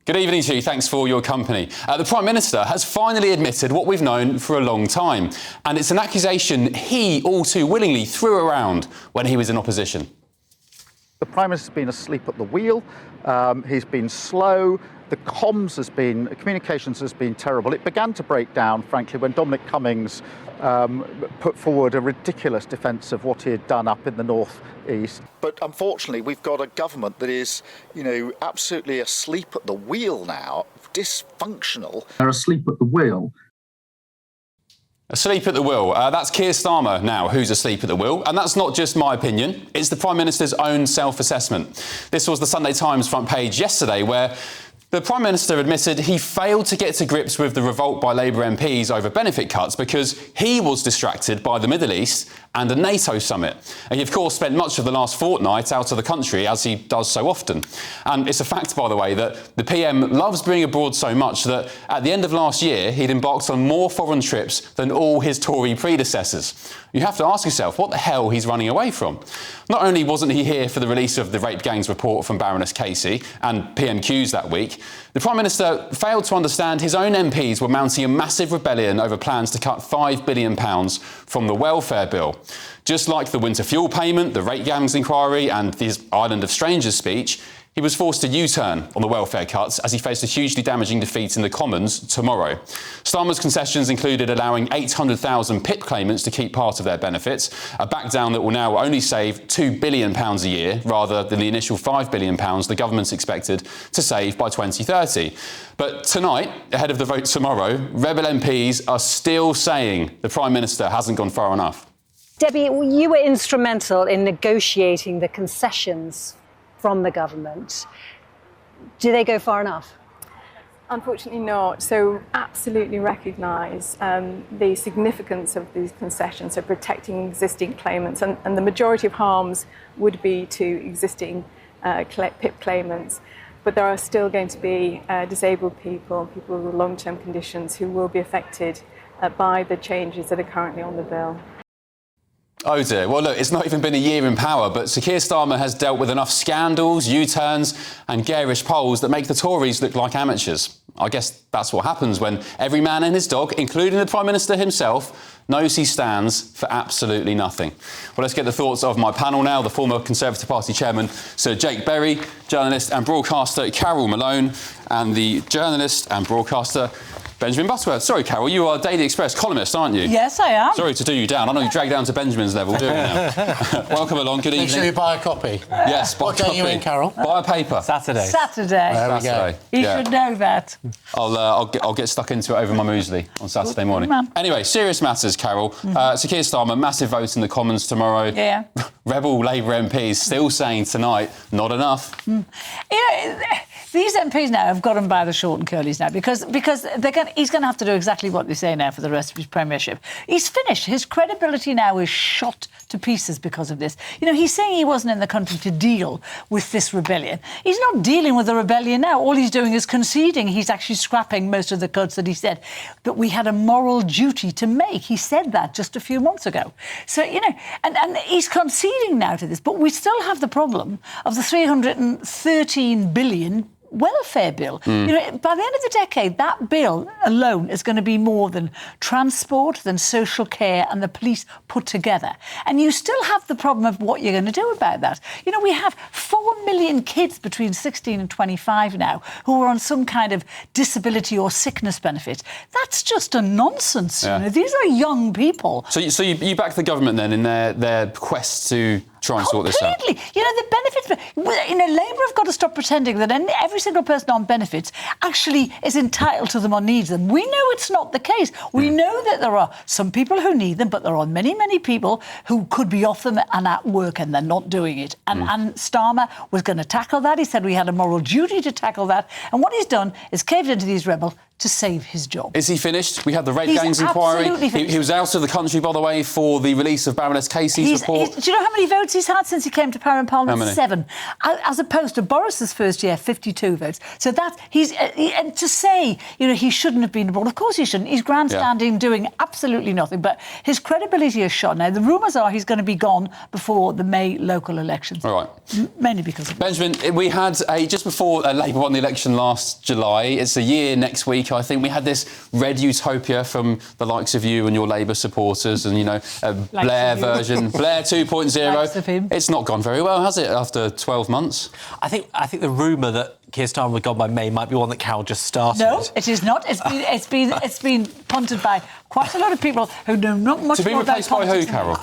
Good evening to you. Thanks for your company. The Prime Minister has finally admitted what we've known for a long time, and it's an accusation he all too willingly threw around when he was in opposition. The Prime Minister's been asleep at the wheel. He's been slow. The communications has been terrible. It began to break down, frankly, when Dominic Cummings put forward a ridiculous defence of what he had done up in the north-east. But unfortunately, we've got a government that is, absolutely asleep at the wheel now, dysfunctional. They're asleep at the wheel. Asleep at the wheel. That's Keir Starmer now, who's asleep at the wheel. And that's not just my opinion. It's the Prime Minister's own self-assessment. This was the Sunday Times front page yesterday, where the Prime Minister admitted he failed to get to grips with the revolt by Labour MPs over benefit cuts because he was distracted by the Middle East and a NATO summit. And he, of course, spent much of the last fortnight out of the country, as he does so often. And it's a fact, by the way, that the PM loves being abroad so much that at the end of last year, he'd embarked on more foreign trips than all his Tory predecessors. You have to ask yourself what the hell he's running away from. Not only wasn't he here for the release of the rape gangs report from Baroness Casey and PMQs that week, the Prime Minister failed to understand his own MPs were mounting a massive rebellion over plans to cut £5 billion from the welfare bill. Just like the winter fuel payment, the rape gangs inquiry and his Island of Strangers speech, he was forced to U-turn on the welfare cuts as he faced a hugely damaging defeat in the Commons tomorrow. Starmer's concessions included allowing 800,000 PIP claimants to keep part of their benefits, a backdown that will now only save £2 billion a year, rather than the initial £5 billion the government's expected to save by 2030. But tonight, ahead of the vote tomorrow, Rebel MPs are still saying the Prime Minister hasn't gone far enough. Debbie, you were instrumental in negotiating the concessions from the government. Do they go far enough? Unfortunately not. So absolutely recognise the significance of these concessions, so protecting existing claimants, and the majority of harms would be to existing PIP claimants. But there are still going to be disabled people with long-term conditions who will be affected by the changes that are currently on the bill. Oh dear. Well, look, it's not even been a year in power, but Sir Keir Starmer has dealt with enough scandals, U-turns and garish polls that make the Tories look like amateurs. I guess that's what happens when every man and his dog, including the Prime Minister himself, knows he stands for absolutely nothing. Well, let's get the thoughts of my panel now. The former Conservative Party chairman, Sir Jake Berry, journalist and broadcaster Carol Malone, and the journalist and broadcaster Benjamin Butterworth. Sorry, Carol, you are Daily Express columnist, aren't you? Yes, I am. Sorry to do you down. I know you dragged down to Benjamin's level, do you now? Welcome along, good evening. Make sure you buy a copy. Yes, buy a copy. What day are you in, Carol? Buy a paper. Saturday. There we go. You should know that. I'll get stuck into it over my muesli on Saturday morning. Anyway, serious matters, Carol. Sir Keir Starmer, massive vote in the Commons tomorrow. Yeah. Rebel Labour MPs still saying tonight, not enough. These MPs now have got him by the short and curlies now because he's going to have to do exactly what they say now for the rest of his premiership. He's finished. His credibility now is shot to pieces because of this. He's saying he wasn't in the country to deal with this rebellion. He's not dealing with the rebellion now. All he's doing is conceding. He's actually scrapping most of the cuts that he said. But we had a moral duty to make. He said that just a few months ago. So, and he's conceding now to this. But we still have the problem of the 313 billion welfare bill. By the end of the decade, that bill alone is going to be more than transport, than social care and the police put together. And you still have the problem of what you're going to do about that. We have 4 million kids between 16 and 25 now who are on some kind of disability or sickness benefit. That's just a nonsense. Yeah. These are young people. So you back the government then in their quest to try and sort this out? Completely. The benefits... Labour have got to stop pretending that every single person on benefits actually is entitled to them or needs them. We know it's not the case. We know that there are some people who need them, but there are many, many people who could be off them and at work and they're not doing it. And Starmer was going to tackle that. He said we had a moral duty to tackle that. And what he's done is caved into these rebel to save his job. Is he finished? We had the Red He's Gangs inquiry. absolutely finished. He was out of the country, by the way, for the release of Baroness Casey's report. Do you know how many votes he's had since he came to power in Parliament? How many? 7, as opposed to Boris's first year, 52 votes. So that and to say, he shouldn't have been abroad. Of course he shouldn't. He's grandstanding, doing absolutely nothing. But his credibility is shot now. The rumours are he's going to be gone before the May local elections. All right. Mainly because of Benjamin, we had just before Labour won the election last July. It's a year next week. I think we had this red utopia from the likes of you and your Labour supporters, and a Blair version, Blair 2.0. It's not gone very well, has it? After 12 months, I think the rumour that Keir Starmer was gone by May might be one that Carol just started. No, it is not. It's been punted by quite a lot of people who know not much more about politics. To be replaced by who, Carol?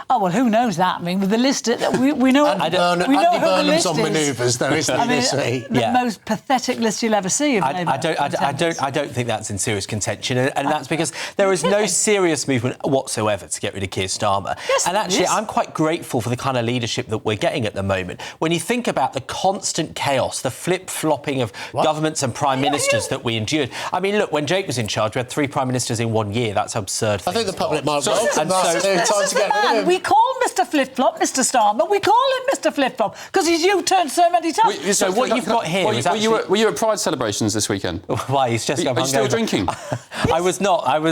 Oh, well, who knows that? I mean, with the list, we know... Andy Burnham's on manoeuvres, though, isn't he, this week? The most pathetic list you'll ever see. I don't think that's in serious contention, and that's because there is no serious movement whatsoever to get rid of Keir Starmer. Yes, and actually, I'm quite grateful for the kind of leadership that we're getting at the moment. When you think about the constant chaos, the flip-flopping of governments and prime ministers that we endured. I mean, look, when Jake was in charge, we had 3 prime ministers in 1 year. That's absurd. I think the public might well. And so, time to get rid of him. We call Mr. Flip-Flop Mr. Starmer. We call him Mr. Flip-Flop because he's U-turned so many times. So what you've got here is actually... Were you at Pride celebrations this weekend? Why? He's just... Are you still drinking? I was not. I'm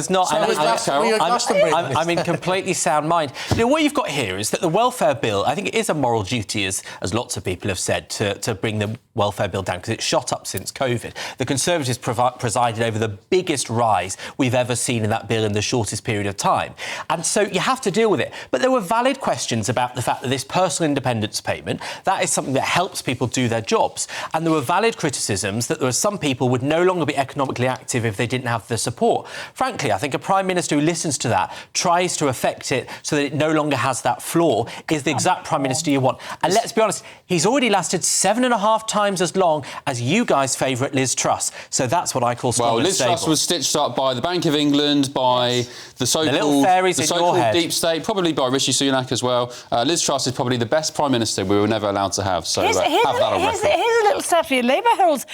in completely sound mind. What you've got here is that the welfare bill, I think it is a moral duty, as lots of people have said, to bring the welfare bill down, because it's shot up since COVID. The Conservatives presided over the biggest rise we've ever seen in that bill in the shortest period of time. And so you have to deal with it. But there were valid questions about the fact that this personal independence payment, that is something that helps people do their jobs. And there were valid criticisms that there were some people would no longer be economically active if they didn't have the support. Frankly, I think a Prime Minister who listens to that, tries to affect it so that it no longer has that flaw, is the exact Prime Minister you want. And let's be honest, he's already lasted 7.5 times as long as you guys' favourite Liz Truss. So that's what I call strong and Liz stable. Truss was stitched up by the Bank of England, by the so-called little fairies in your head. deep state, probably by Rishi Sunak as well. Liz Truss is probably the best Prime Minister we were never allowed to have. So have that on record. Here's a little stat for you. Labour holds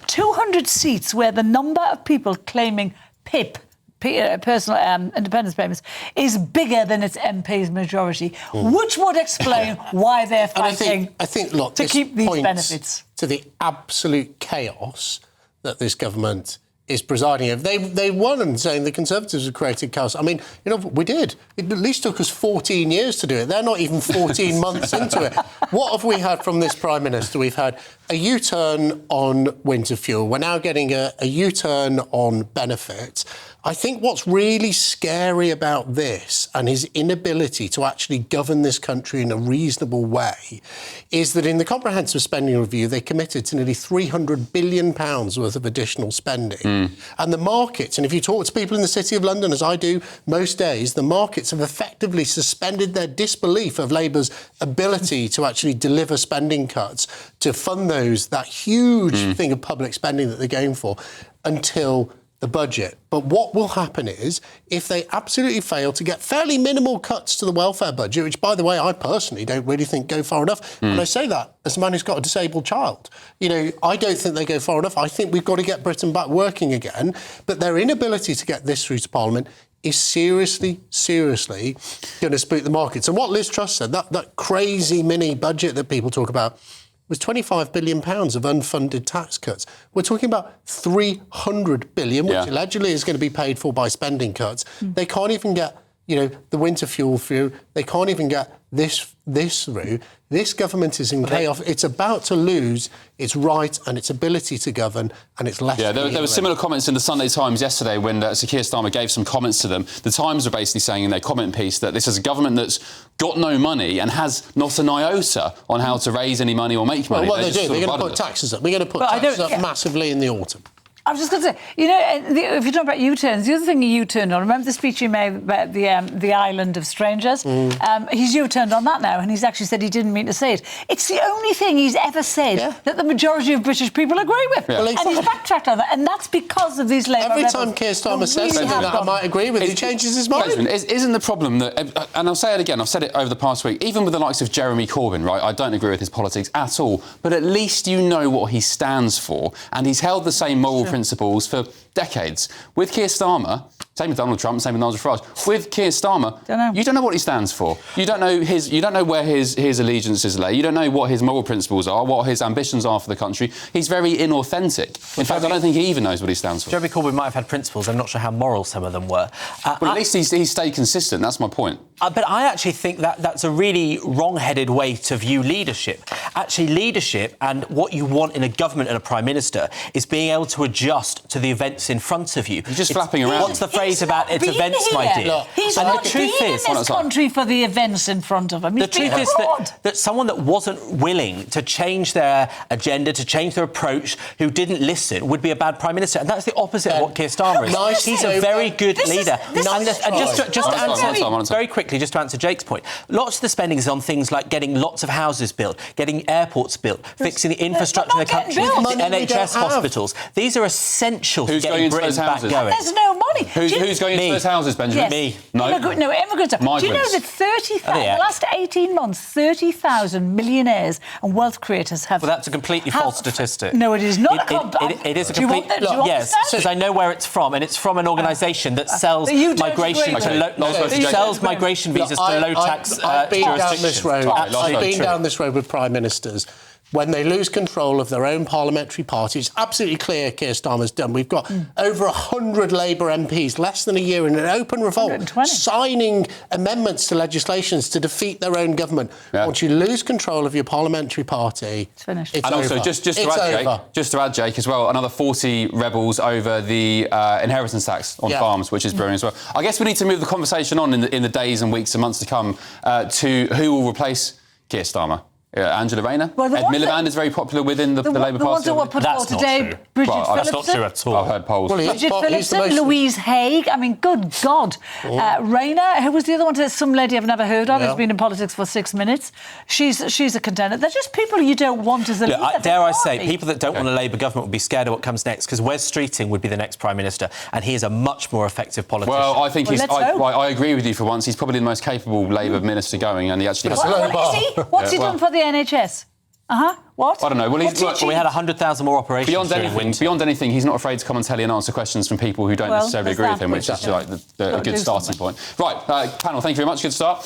200 seats where the number of people claiming PIP, personal independence payments, is bigger than its MP's majority, which would explain why they're fighting I think, look, to keep these benefits. To the absolute chaos that this government is presiding over. They won saying the Conservatives have created chaos. I mean, we did. It at least took us 14 years to do it. They're not even 14 months into it. What have we had from this Prime Minister? We've had a U-turn on winter fuel. We're now getting a U-turn on benefits. I think what's really scary about this and his inability to actually govern this country in a reasonable way is that in the Comprehensive Spending Review, they committed to nearly £300 billion worth of additional spending. And the markets, and if you talk to people in the City of London, as I do most days, the markets have effectively suspended their disbelief of Labour's ability to actually deliver spending cuts, to fund that huge thing of public spending that they're going for, until the budget. But what will happen is, if they absolutely fail to get fairly minimal cuts to the welfare budget, which, by the way, I personally don't really think go far enough, and I say that as a man who's got a disabled child. I don't think they go far enough. I think we've got to get Britain back working again. But their inability to get this through to Parliament is seriously going to spook the markets. And what Liz Truss said, that crazy mini budget that people talk about, was £25 billion of unfunded tax cuts. We're talking about £300 billion, which allegedly is going to be paid for by spending cuts. They can't even get, the winter fuel through. They can't even get this through. This government is in chaos. It's about to lose its right and its ability to govern, and it's left. Yeah, there were similar comments in the Sunday Times yesterday when Sir Keir Starmer gave some comments to them. The Times were basically saying in their comment piece that this is a government that's got no money and has not an iota on how to raise any money or make money. Well, what they're going to put taxes up. We're going to put taxes up massively in the autumn. I was just going to say, if you talk about U-turns, the other thing he U-turned on, remember the speech he made about the island of strangers? He's U-turned on that now, and he's actually said he didn't mean to say it. It's the only thing he's ever said that the majority of British people agree with. Yeah. Well, and he's backtracked on that, and that's because of these Labour Every time Keir Starmer says something that I might agree with, he changes his mind. Isn't the problem that, and I'll say it again, I've said it over the past week, even with the likes of Jeremy Corbyn, right, I don't agree with his politics at all, but at least you know what he stands for, and he's held the same moral principles for decades. With Keir Starmer, same with Donald Trump, same with Nigel Farage. With Keir Starmer, you don't know what he stands for. You don't know where his allegiances lay. You don't know what his moral principles are, what his ambitions are for the country. He's very inauthentic. In fact, I don't think he even knows what he stands for. Jeremy Corbyn might have had principles. I'm not sure how moral some of them were. Well, at least he stayed consistent. That's my point. But I actually think that's a really wrong-headed way to view leadership. Actually, leadership and what you want in a government and a Prime Minister is being able to adjust to the events in front of you. You're just flapping around. What's the phrase about it's events, here. my dear? Look, he's not been in this country for the events in front of him. The truth is that someone that wasn't willing to change their agenda, to change their approach, who didn't listen, would be a bad Prime Minister. And that's the opposite of what Keir Starmer is. He's a very good leader. Very quickly, just to answer Jake's point, lots of the spending is on things like getting lots of houses built, getting airports built, fixing the infrastructure in the country, the NHS hospitals. These are essential to getting Britain back going. There's no money. Who's going into those houses, Benjamin? Yes. Me. No, immigrants. Do you know that 30,000, in the last 18 months, 30,000 millionaires and wealth creators have... Well, that's a completely false statistic. No, it is not. It is a complete... Yes, because I know where it's from, and it's from an organisation that sells migration visas to low-tax I've been down this road. I've been down this road with Prime Ministers. When they lose control of their own parliamentary party, it's absolutely clear Keir Starmer's done. We've got over 100 Labour MPs, less than a year, in an open revolt, 120. signing amendments to legislations to defeat their own government. Yeah. Once you lose control of your parliamentary party, it's finished. It's and over. also, just to add, Jake, as well, another 40 rebels over the inheritance tax on farms, which is brewing as well. I guess we need to move the conversation on in the days and weeks and months to come to who will replace Keir Starmer. Angela Rayner. Ed Miliband is very popular within the Labour Party. The ones that were put forward today, Bridget Phillipson. That's not true at all. I've heard polls. Bridget Phillipson, Louise Haigh. I mean, good God. Rayner, who was the other one? Some lady I've never heard of, who's been in politics for 6 minutes. She's a contender. They're just people you don't want as a leader. Dare I say, people that don't want a Labour government would be scared of what comes next, because Wes Streeting would be the next Prime Minister, and he is a much more effective politician. Well, I think I agree with you for once. He's probably the most capable Labour minister going, and he actually has... What's he done for the NHS? What? I don't know. Well, we had 100,000 more operations. Beyond anything, he's not afraid to come and tell you and answer questions from people who don't necessarily agree with him, which is like a good starting point. Right, panel, thank you very much. Good start.